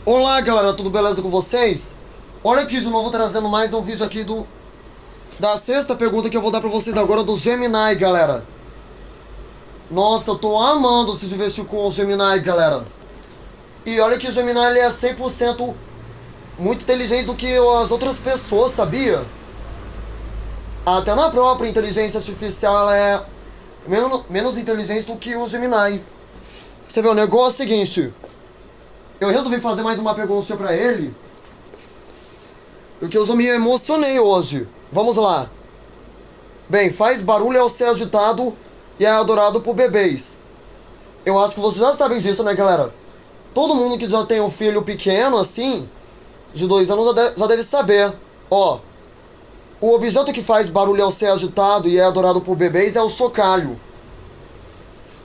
Olá galera, tudo beleza com vocês? Olha aqui de novo trazendo mais um vídeo aqui da sexta pergunta que eu vou dar pra vocês agora do Gemini, galera. Nossa, eu tô amando se divertir com o Gemini, galera. E olha que o Gemini ele é 100% muito inteligente do que as outras pessoas, sabia? Até na própria inteligência artificial ela é menos inteligente do que o Gemini. Você vê, o negócio é o seguinte. Eu resolvi fazer mais uma pergunta pra ele, porque eu já me emocionei hoje. Vamos lá. Bem, faz barulho ao ser agitado e é adorado por bebês. Eu acho que vocês já sabem disso, né, galera? Todo mundo que já tem um filho pequeno, assim, de 2 anos, já deve saber. Ó, o objeto que faz barulho ao ser agitado e é adorado por bebês é o chocalho.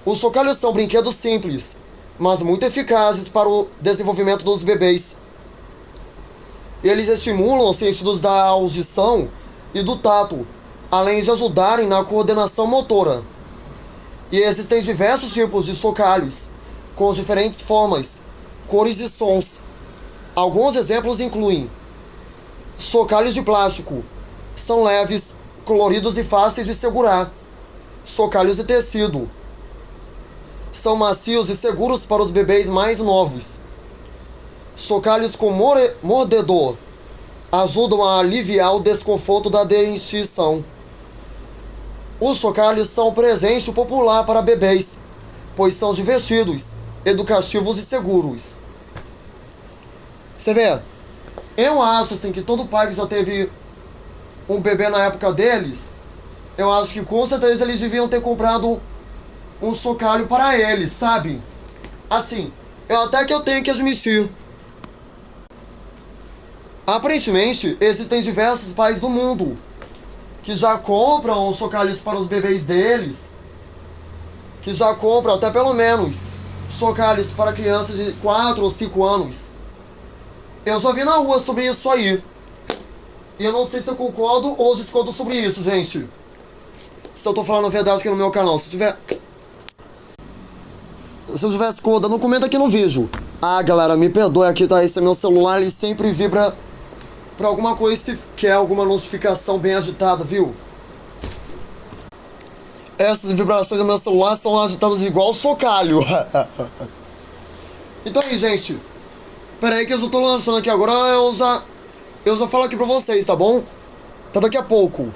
Os chocalhos são brinquedos simples, mas muito eficazes para o desenvolvimento dos bebês. Eles estimulam os sentidos da audição e do tato, além de ajudarem na coordenação motora. E existem diversos tipos de chocalhos, com diferentes formas, cores e sons. Alguns exemplos incluem chocalhos de plástico, são leves, coloridos e fáceis de segurar. Chocalhos de tecido, são macios e seguros para os bebês mais novos. Chocalhos com mordedor ajudam a aliviar o desconforto da dentição. Os chocalhos são um presente popular para bebês, pois são divertidos, educativos e seguros. Você vê, eu acho assim que todo pai que já teve um bebê na época deles, eu acho que com certeza eles deviam ter comprado um chocalho para eles, sabe? Assim, eu tenho que admitir. Aparentemente, existem diversos pais do mundo que já compram os chocalhos para os bebês deles, que já compram até pelo menos chocalhos para crianças de 4 ou 5 anos. Eu já vi na rua sobre isso aí. E eu não sei se eu concordo ou discordo sobre isso, gente. Se eu tô falando a verdade aqui no meu canal. Se eu tivesse discordando, não comenta aqui no vídeo. Ah, galera, me perdoe aqui, tá? Esse é meu celular, ele sempre vibra pra alguma coisa se quer alguma notificação bem agitada, viu? Essas vibrações do meu celular são agitadas igual chocalho. Então aí, gente. Pera aí que eu já tô lançando aqui agora, eu já falo aqui pra vocês, tá bom? Até daqui a pouco.